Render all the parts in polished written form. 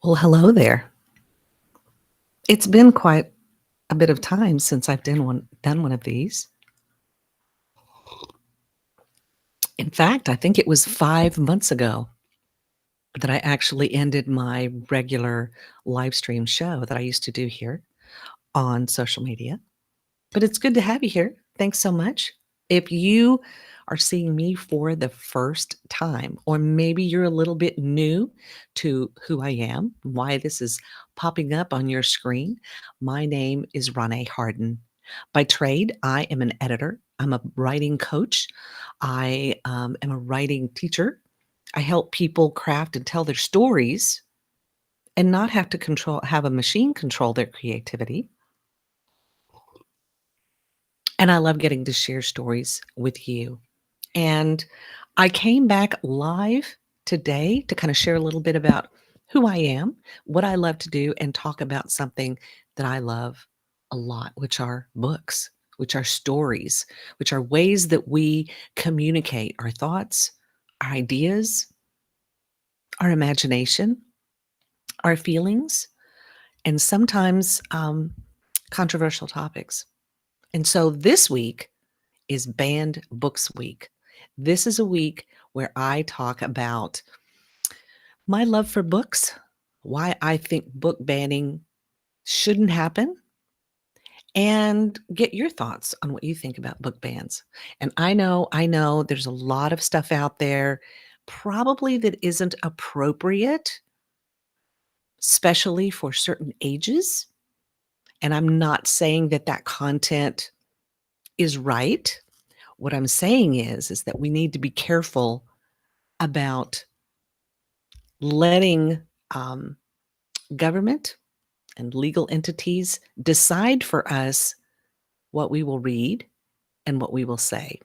Well, hello there. It's been quite a bit of time since I've done one of these. In fact, I think it was 5 months ago that I actually ended my regular live stream show that I used to do here on social media. But it's good to have you here. Thanks so much. If you are seeing me for the first time, or maybe you're a little bit new to who I am, why this is popping up on your screen, my name is Renee Harden. By trade, I am an editor. I'm a writing coach. I am a writing teacher. I help people craft and tell their stories and not have to have a machine control their creativity. And I love getting to share stories with you. And I came back live today to kind of share a little bit about who I am, what I love to do, and talk about something that I love a lot, which are books, which are stories, which are ways that we communicate our thoughts, our ideas, our imagination, our feelings, and sometimes controversial topics. And so this week is Banned Books Week. This is a week where I talk about my love for books, why I think book banning shouldn't happen, and get your thoughts on what you think about book bans. And I know there's a lot of stuff out there probably that isn't appropriate, especially for certain ages. And I'm not saying that that content is right. What I'm saying is that we need to be careful about letting um, government and legal entities decide for us what we will read and what we will say.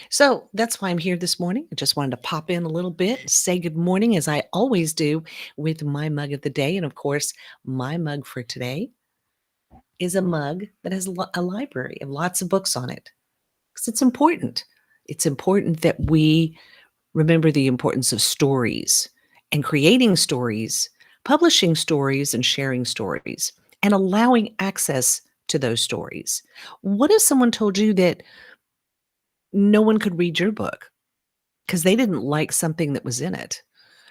So that's why I'm here this morning. I just wanted to pop in a little bit, say good morning, as I always do, with my mug of the day. And of course, my mug for today is a mug that has a library of lots of books on it because it's important. It's important that we remember the importance of stories and creating stories, publishing stories, and sharing stories, and allowing access to those stories. What if someone told you that no one could read your book because they didn't like something that was in it?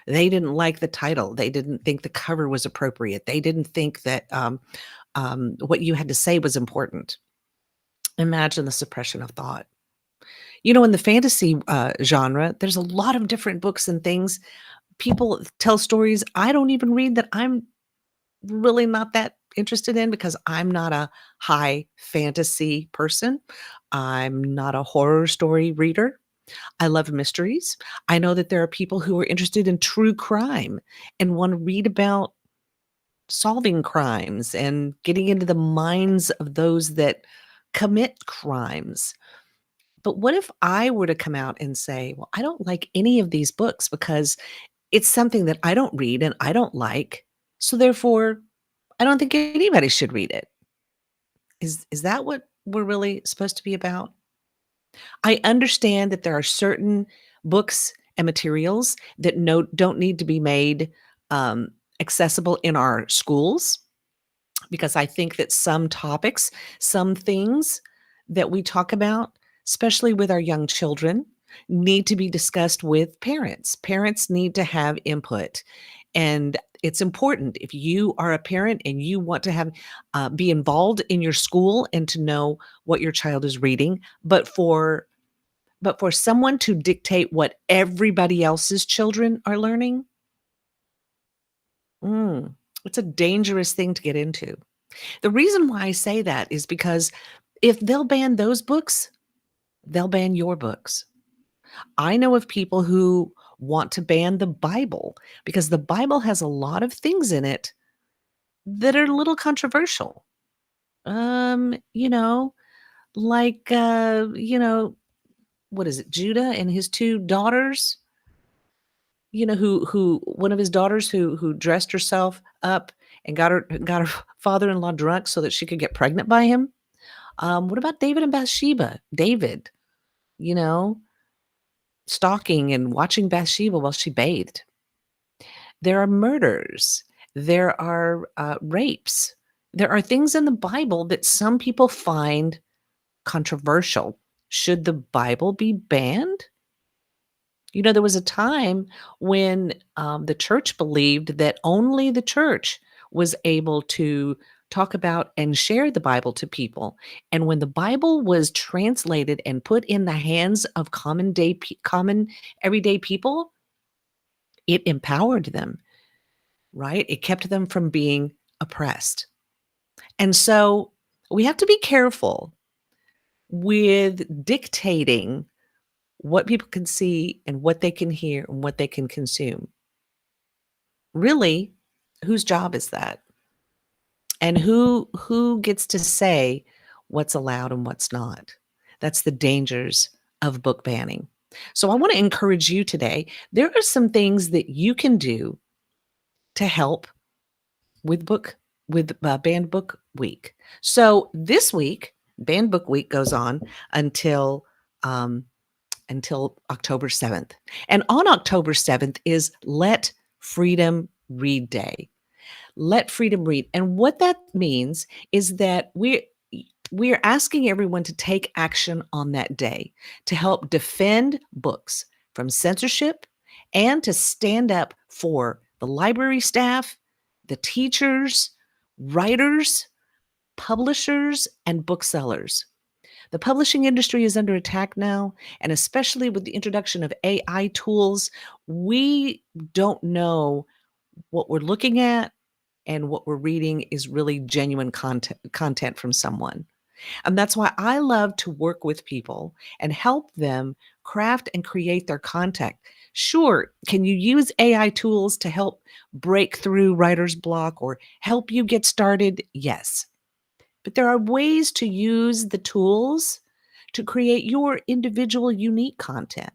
They didn't like the title. They didn't think the cover was appropriate. They didn't think that what you had to say was important. Imagine the suppression of thought. In the fantasy genre, there's a lot of different books and things. People tell stories I don't even read that I'm really not that interested in because I'm not a high fantasy person. I'm not a horror story reader. I love mysteries. I know that there are people who are interested in true crime and want to read about solving crimes and getting into the minds of those that commit crimes. But what if I were to come out and say, well, I don't like any of these books because it's something that I don't read and I don't like. So therefore, I don't think anybody should read it. Is that what we're really supposed to be about? I understand that there are certain books and materials that don't need to be made um, accessible in our schools because I think that some topics, some things that we talk about, especially with our young children, need to be discussed with parents. Parents need to have input. And it's important if you are a parent and you want to have be involved in your school and to know what your child is reading, but for someone to dictate what everybody else's children are learning, mm, it's a dangerous thing to get into. The reason why I say that is because if they'll ban those books, they'll ban your books. I know of people who want to ban the Bible because the Bible has a lot of things in it that are a little controversial. Um, you know, like what is it? Judah and his two daughters, who one of his daughters who dressed herself up and got her father-in-law drunk so that she could get pregnant by him. What about David and Bathsheba? David, you know, stalking and watching Bathsheba while she bathed. There are murders. There are rapes. There are things in the Bible that some people find controversial. Should the Bible be banned? There was a time when the church believed that only the church was able to talk about and share the Bible to people. And when the Bible was translated and put in the hands of common everyday people, it empowered them, right? It kept them from being oppressed. And so we have to be careful with dictating what people can see and what they can hear and what they can consume. Really, whose job is that? And who gets to say what's allowed and what's not? That's the dangers of book banning. So I want to encourage you today. There are some things that you can do to help with banned book week. So this week, banned book week goes on until um, until October 7th. And on October 7th is Let Freedom Read Day. Let freedom read. And what that means is that we're asking everyone to take action on that day to help defend books from censorship and to stand up for the library staff, the teachers, writers, publishers, and booksellers. The publishing industry is under attack now, and especially with the introduction of AI tools, we don't know what we're looking at and what we're reading is really genuine content from someone. And that's why I love to work with people and help them craft and create their content. Sure, can you use AI tools to help break through writer's block or help you get started? Yes. But there are ways to use the tools to create your individual unique content.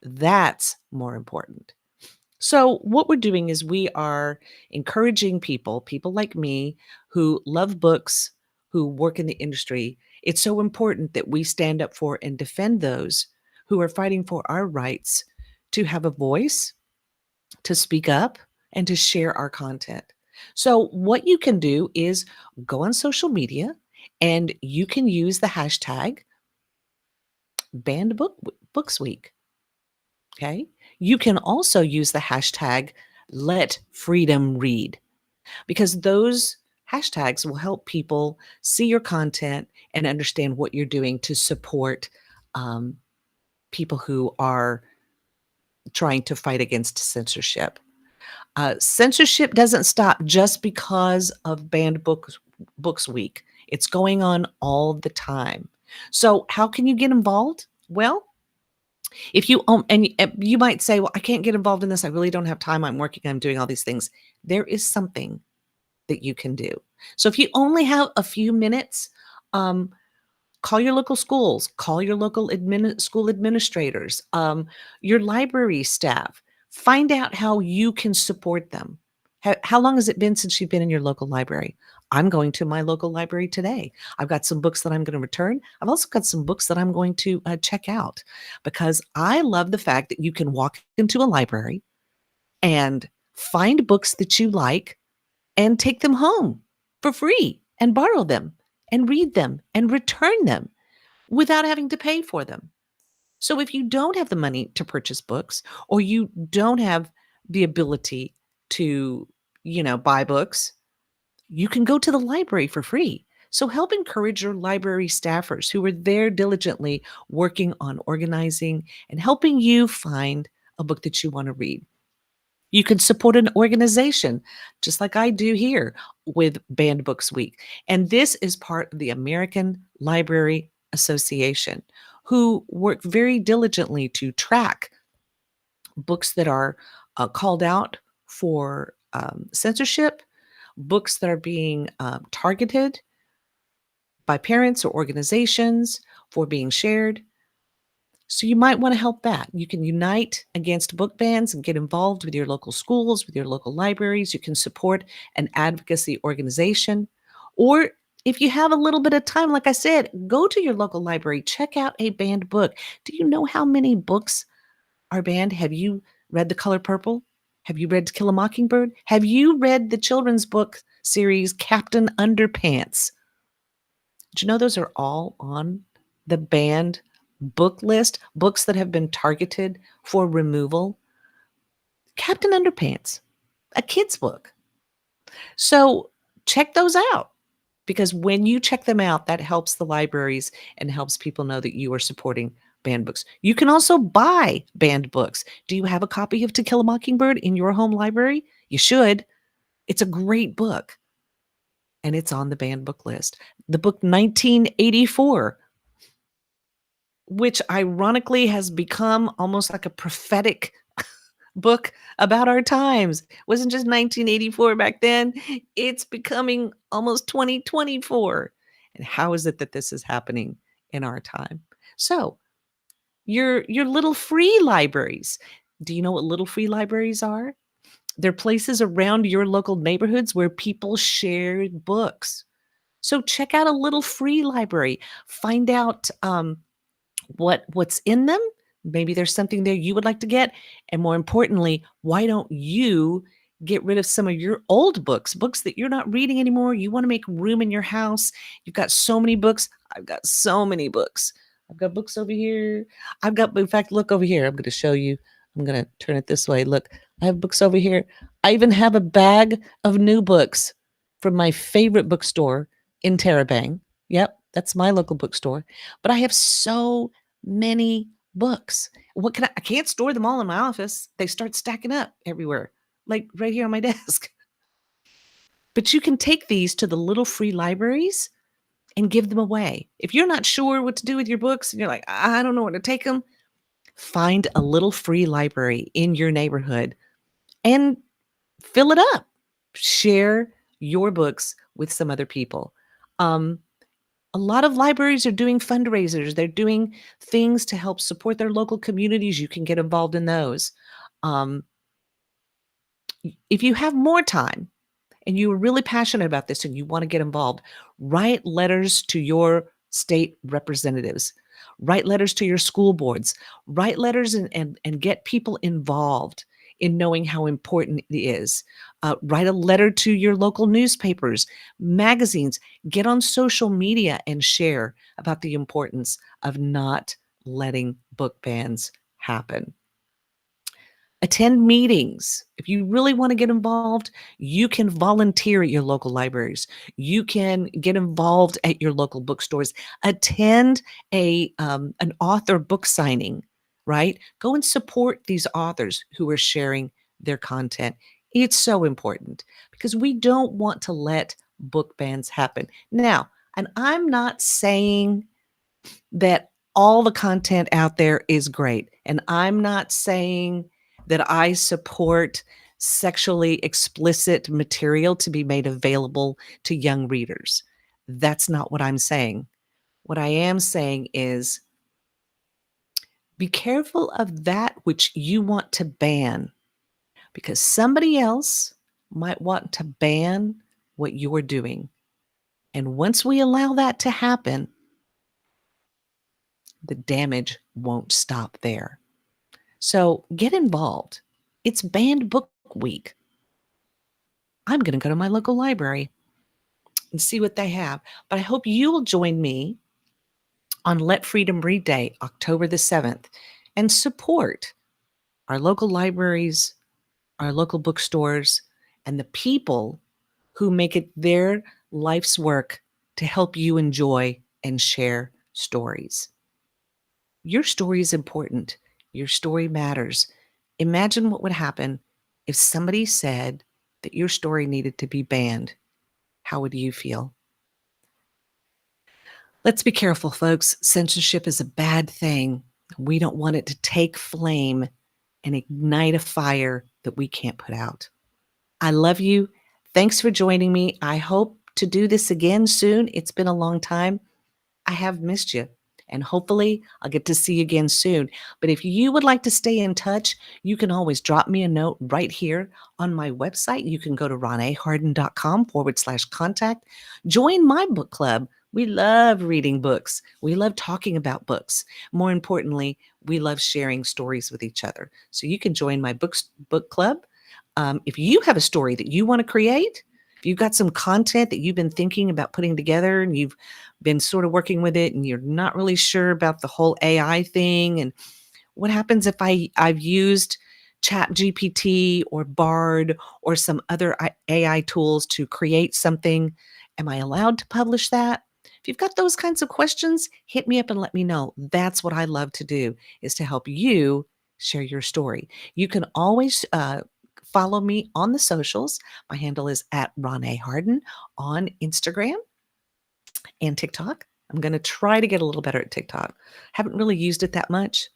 That's more important. So, what we're doing is we are encouraging people like me who love books, who work in the industry. It's so important that we stand up for and defend those who are fighting for our rights to have a voice, to speak up, and to share our content. So, what you can do is go on social media and you can use the hashtag banned books week. Okay. You can also use the hashtag let freedom read because those hashtags will help people see your content and understand what you're doing to support um, people who are trying to fight against censorship. Censorship doesn't stop just because of books week. It's going on all the time. So how can you get involved? Well, if you and you might say, "Well, I can't get involved in this. I really don't have time. I'm working. I'm doing all these things." There is something that you can do. So if you only have a few minutes, um, call your local schools, call your local school administrators, your library staff. Find out how you can support them. How long has it been since you've been in your local library? I'm going to my local library today. I've got some books that I'm going to return. I've also got some books that I'm going to check out because I love the fact that you can walk into a library and find books that you like and take them home for free and borrow them and read them and return them without having to pay for them. So if you don't have the money to purchase books or you don't have the ability to, buy books, you can go to the library for free. So help encourage your library staffers who are there diligently working on organizing and helping you find a book that you want to read. You can support an organization, just like I do here with Banned Books Week. And this is part of the American Library Association, who work very diligently to track books that are called out for censorship, books that are being targeted by parents or organizations for being shared. So you might want to help that. You can unite against book bans and get involved with your local schools, with your local libraries. You can support an advocacy organization. Or if you have a little bit of time, like I said, go to your local library, check out a banned book. Do you know how many books are banned? Have you read The Color Purple? Have you read To Kill a Mockingbird? Have you read the children's book series Captain Underpants? Do you know those are all on the banned book list? Books that have been targeted for removal. Captain Underpants, a kid's book. So check those out because when you check them out, that helps the libraries and helps people know that you are supporting banned books. You can also buy banned books. Do you have a copy of To Kill a Mockingbird in your home library? You should. It's a great book and it's on the banned book list. The book 1984, which ironically has become almost like a prophetic book about our times. It wasn't just 1984 back then. It's becoming almost 2024. And how is it that this is happening in our time? So, your little free libraries. Do you know what little free libraries are? They're places around your local neighborhoods where people share books. So check out a little free library. Find out what's in them. Maybe there's something there you would like to get. And more importantly, why don't you get rid of some of your old books, books that you're not reading anymore? You want to make room in your house. You've got so many books. I've got so many books. I've got books over here. In fact, look over here. I'm going to show you. I'm going to turn it this way. Look, I have books over here. I even have a bag of new books from my favorite bookstore in Terabang. Yep, that's my local bookstore. But I have so many books. What can I can't store them all in my office. They start stacking up everywhere, like right here on my desk. But you can take these to the little free libraries and give them away. If you're not sure what to do with your books and you're like, I don't know where to take them, find a little free library in your neighborhood and fill it up. Share your books with some other people. Um, a lot of libraries are doing fundraisers. They're doing things to help support their local communities. You can get involved in those. Um, if you have more time and you are really passionate about this and you want to get involved, write letters to your state representatives, write letters to your school boards, write letters and get people involved in knowing how important it is. Write a letter to your local newspapers, magazines, get on social media and share about the importance of not letting book bans happen. Attend meetings. If you really want to get involved, you can volunteer at your local libraries. You can get involved at your local bookstores. Attend an author book signing, right? Go and support these authors who are sharing their content. It's so important because we don't want to let book bans happen. Now, and I'm not saying that all the content out there is great. And I'm not saying that I support sexually explicit material to be made available to young readers. That's not what I'm saying. What I am saying is be careful of that which you want to ban because somebody else might want to ban what you're doing. And once we allow that to happen, the damage won't stop there. So get involved. It's Banned Book Week. I'm going to go to my local library and see what they have. But I hope you will join me on Let Freedom Read Day, October the 7th, and support our local libraries, our local bookstores, and the people who make it their life's work to help you enjoy and share stories. Your story is important. Your story matters. Imagine what would happen if somebody said that your story needed to be banned. How would you feel? Let's be careful, folks. Censorship is a bad thing. We don't want it to take flame and ignite a fire that we can't put out. I love you. Thanks for joining me. I hope to do this again soon. It's been a long time. I have missed you. And hopefully I'll get to see you again soon. But if you would like to stay in touch, you can always drop me a note right here on my website. You can go to ronaharden.com/contact. Join my book club. We love reading books. We love talking about books. More importantly, we love sharing stories with each other. So you can join my book club. If you have a story that you want to create, if you've got some content that you've been thinking about putting together and you've been sort of working with it and you're not really sure about the whole AI thing, and what happens if I've used Chat GPT or Bard or some other AI tools to create something? Am I allowed to publish that? If you've got those kinds of questions, hit me up and let me know. That's what I love to do, is to help you share your story. You can always follow me on the socials. My handle is at Ronee Harden on Instagram and TikTok. I'm going to try to get a little better at TikTok. Haven't really used it that much,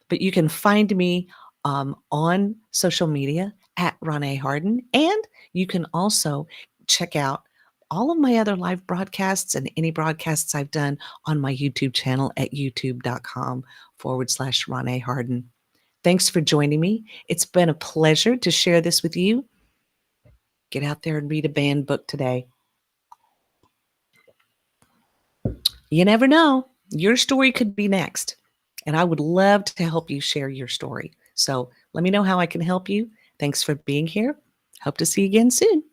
but you can find me on social media at Ronee Harden. And you can also check out all of my other live broadcasts and any broadcasts I've done on my YouTube channel at youtube.com/Ronee Harden. Thanks for joining me. It's been a pleasure to share this with you. Get out there and read a banned book today. You never know. Your story could be next. And I would love to help you share your story. So let me know how I can help you. Thanks for being here. Hope to see you again soon.